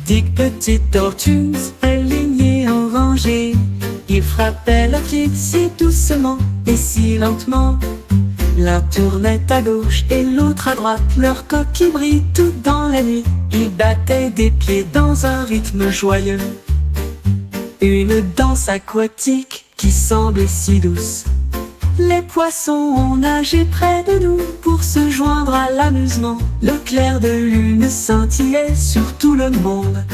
Dix petites tortues alignées en rangée, ils frappaient leurs pieds si doucement et si lentement. L'un tournait à gauche et l'autre à droite, leurs coquilles brillent toutes dans la nuit. Ils battaient des pieds dans un rythme joyeux, une danse aquatique qui semblait si douce. Les poissons ont nagé près de nous pour se joindre à l'amusement. Le clair de lune scintillait sur tout le monde.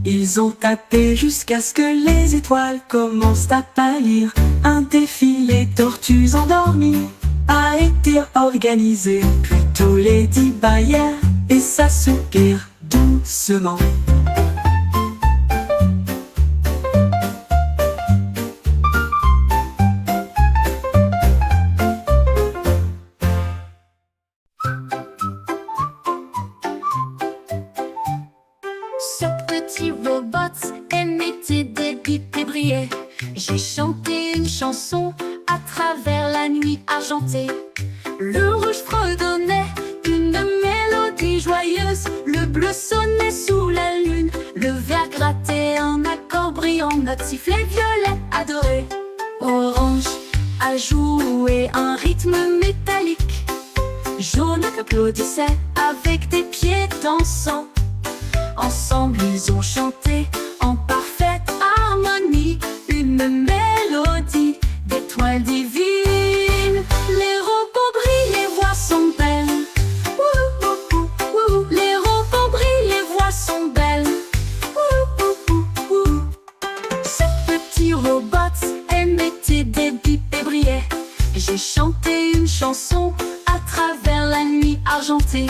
Ils ont tapé jusqu'à ce que les étoiles commencent à pâlir. Un défilé tortues endormies a été organisé. Puis tous les 10 bâillèrent et s'assoupirent doucement. Ce petit robot émettait des bips et brillait. J'ai chanté une chanson à travers la nuit argentée. Le rouge fredonnait une mélodie joyeuse. Le bleu sonnait sous la lune. Le vert grattait un accord brillant. Notre sifflet violet adoré. Orange a joué un rythme métallique. Jaune applaudissait avec des pieds dansants. Ensemble ils ont chanté en parfaite harmonie une mélodie d'étoiles divines. Les robots brillent, les voix sont belles. Ouh, ouh, ouh, ouh. Les robots brillent, les voix sont belles. Ouh, ouh, ouh, ouh. Ce petit robot émettait des bips et brillait. J'ai chanté une chanson à travers la nuit argentée.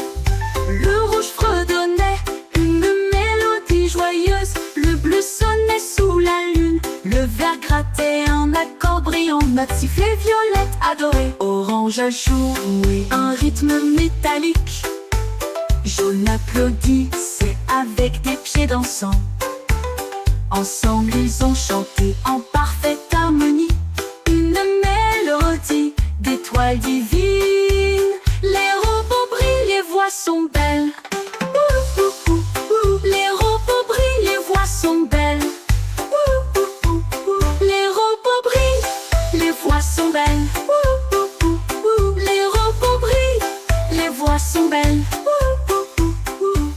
Le rouge fredonnait une mélodie joyeuse. Le bleu sonnait sous la lune. Le vert grattait un accord brillant. Notre sifflet violette adoré. Orange a joué un rythme métallique. Jaune applaudissait avec des pieds dansants. Ensemble ils ont chanté en parfaite harmonie une mélodie d'étoiles divines. Les robots brillent, les voix sont belles. Ouh, ouh, ouh, ouh. Les robots brillent, les voix sont belles. Ouh, ouh, ouh, ouh. Les robots brillent, les voix sont belles. Ouh, ouh, ouh, ouh. Les robots brillent, les voix sont belles. Ouh, ouh, ouh, ouh.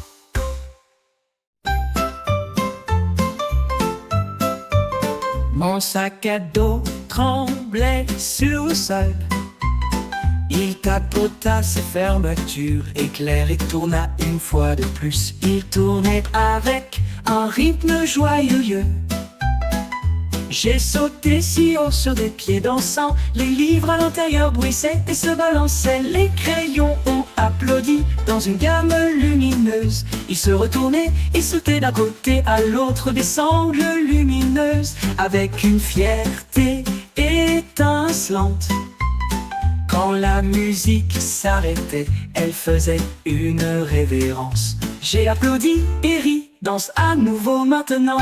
Mon sac à dos tremblait sur le sol. Il tapota ses fermetures éclair et tourna une fois de plus. Il tournait avec un rythme joyeux. J'ai sauté si haut sur des pieds dansants. Les livres à l'intérieur bruissaient et se balançaient. Les crayons ont applaudi dans une gamme lumineuse. Ils se retournaient et sautaient d'un côté à l'autre des sangles lumineuses avec une fierté étincelante. Quand la musique s'arrêtait, elle faisait une révérence. J'ai applaudi et ri, danse à nouveau maintenant.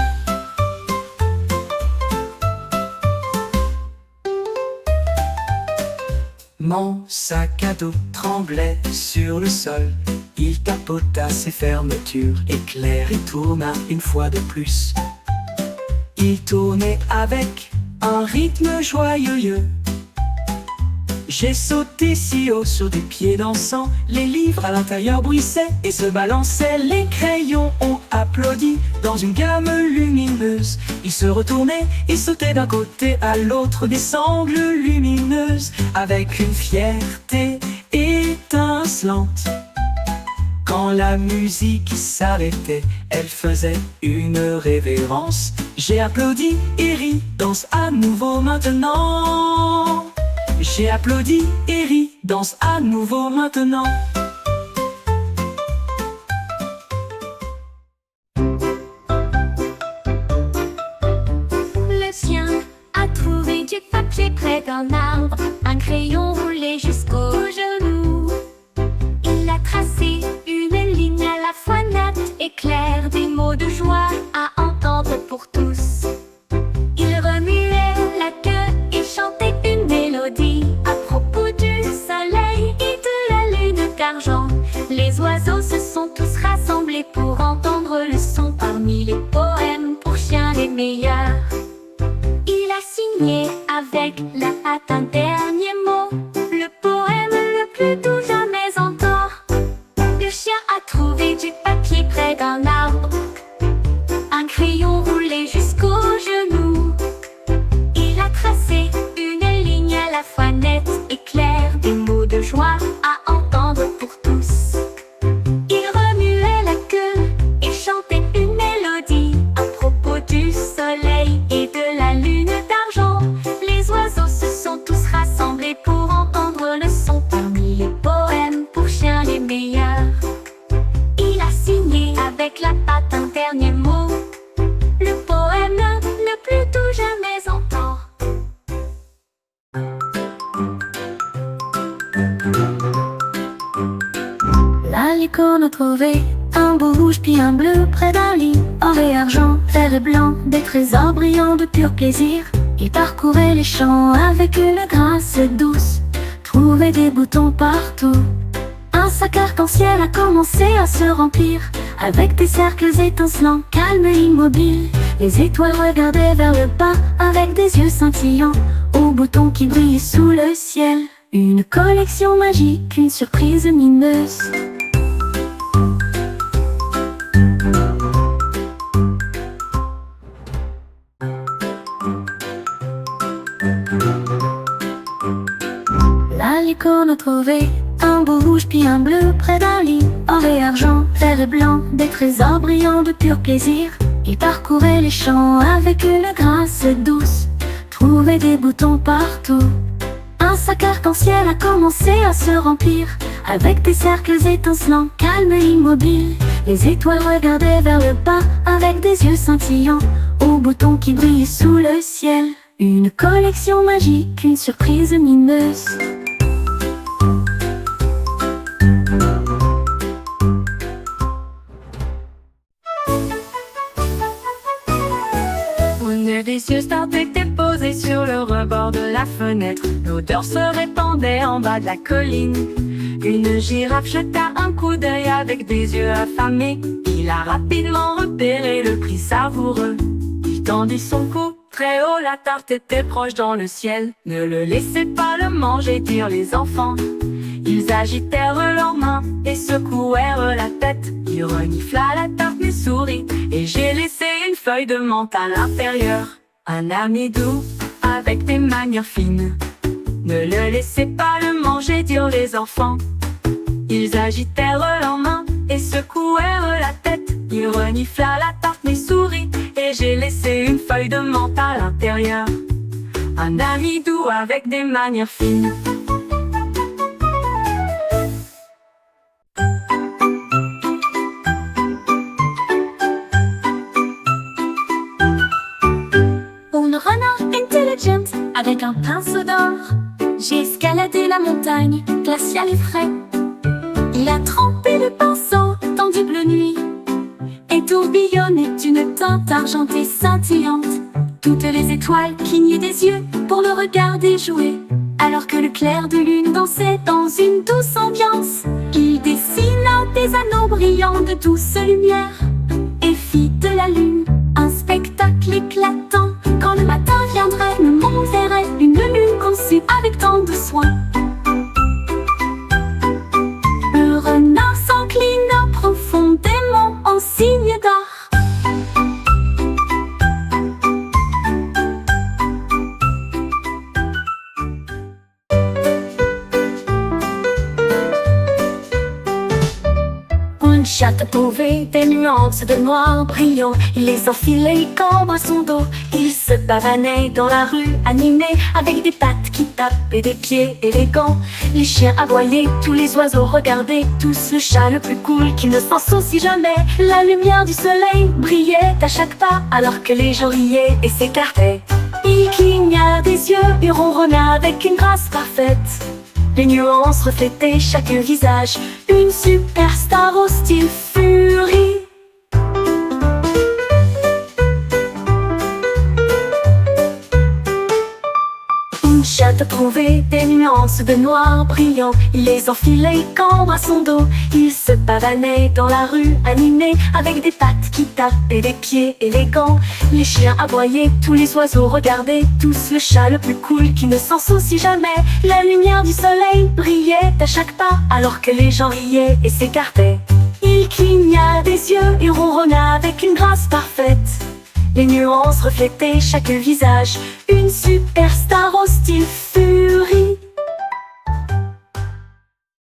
Mon sac à dos tremblait sur le sol. Il tapota ses fermetures éclair et tourna une fois de plus. Il tournait avec un rythme joyeux. J'ai sauté si haut sur des pieds dansants. Les livres à l'intérieur bruissaient et se balançaient. Les crayons ont applaudi dans une gamme lumineuse. Ils se retournaient et sautaient d'un côté à l'autre des sangles lumineuses avec une fierté étincelante. Quand la musique s'arrêtait, elle faisait une révérence. J'ai applaudi et ri, danse à nouveau maintenant. J'ai applaudi et ri, danse à nouveau maintenant. Le chien a trouvé du papier près d'un arbre, un crayon roulé jusqu'au genou. Il a tracé une ligne à la fois nette et claire, des mots de joie à entendre pour tous. Il remuait la queue et chantait une mélodie à propos du soleil et de la lune d'argent. Les oiseaux se sont tous rassemblés pour entendre le son. Parmi les poèmes pour chiens les meilleurs, il a signé avec la hâte un dernier mot, le poème le plus doux jamais entendu. Le chien a trouvé du papier près d'un arbre, un crayon roulé jusqu'au genou. Il a tracé une ligne à la fois nette et claire, des mots de joie à entendre pour tous. Il remuait la queue et chantait une mélodie à propos du soleil et de la lune d'argent. Les oiseaux se sont tous rassemblés pour entendre le son. Parmi les poèmes pour chiens les meilleurs, il a signé avec la patte un dernier mot, le poème le plus doux jamais entendu. La licorne a trouvé un beau rouge puis un bleu près d'un lit, or et argent, vert et blanc, des trésors brillants de pur plaisir. Il parcourait les champs avec une grâce douce, trouvait des boutons partout. Un sac arc-en-ciel a commencé à se remplir, avec des cercles étincelants, calmes et immobiles. Les étoiles regardaient vers le bas avec des yeux scintillants, aux boutons qui brillaient sous le ciel. Une collection magique, une surprise mineuse. La licorne a trouvé un beau rouge puis un bleu près d'un lit, or et argent, vert et blanc, des trésors brillants de pur plaisir. Il parcourait les champs avec une grâce douce, trouvait des boutons partout. Un sac arc-en-ciel a commencé à se remplir, avec des cercles étincelants, calmes et immobiles. Les étoiles regardaient vers le bas avec des yeux scintillants, aux boutons qui brillaient sous le ciel. Une collection magique, une surprise mineuse. Une délicieuse tarte était posée sur le rebord de la fenêtre. L'odeur se répandait en bas de la colline. Une girafe jeta un coup d'œil avec des yeux affamés. Il a rapidement repéré le prix savoureux. Il tendit son cou très haut, la tarte était proche dans le ciel. Ne le laissez pas le manger, dirent les enfants. Ils agitèrent leurs mains et secouèrent la tête. Il renifla la tarte mais sourit, et j'ai laissé une feuille de menthe à l'intérieur. Un ami doux avec des manières fines. Ne le laissez pas le manger, dirent les enfants. Ils agitèrent leurs mains et secouèrent la tête. Il renifla la tarte mais sourit, et j'ai laissé une feuille de menthe à l'intérieur. Un ami doux avec des manières fines. Une renard intelligent avec un pinceau d'or, j'ai escaladé la montagne glaciale et frais. Il a trempé le pinceau dans du bleu nuit et tourbillonnait d'une teinte argentée scintillante. Toutes les étoiles clignaient des yeux pour le regarder jouer, alors que le clair de lune dansait dans une douce ambiance. Il dessina des anneaux brillants de douce lumière et fit de la lune un spectacle éclatant. Quand le matin viendrait, le monde verrait une lune conçue avec tant de soin. Le renard s'inclina profondément en signe d'art. Une chatte a trouvé des nuances de noir brillant. Il les enfilait comme à son dos. Il se pavanait dans la rue, animé avec des pattes qui tapent et des pieds élégants. Les chiens aboyaient, tous les oiseaux regardaient, tous le chat le plus cool qui ne s'en soucie jamais. La lumière du soleil brillait à chaque pas, alors que les gens riaient et s'écartaient. Il cligna des yeux et ronronna avec une grâce parfaite. Les nuances reflétaient chaque visage, une superstar au style furie. Une chatte a trouvé des nuances nuances de noir brillant. Il les enfilait comme à son dos. Il se pavanait dans la rue, animé, avec des pattes qui tapent et des pieds élégants. Les chiens aboyaient, tous les oiseaux regardaient, tous le chat le plus cool qui ne s'en soucie jamais. La lumière du soleil brillait à chaque pas, alors que les gens riaient et s'écartaient. Il cligna des yeux et ronronna avec une grâce parfaite. Les nuances reflétaient chaque visage. Une superstar au style fut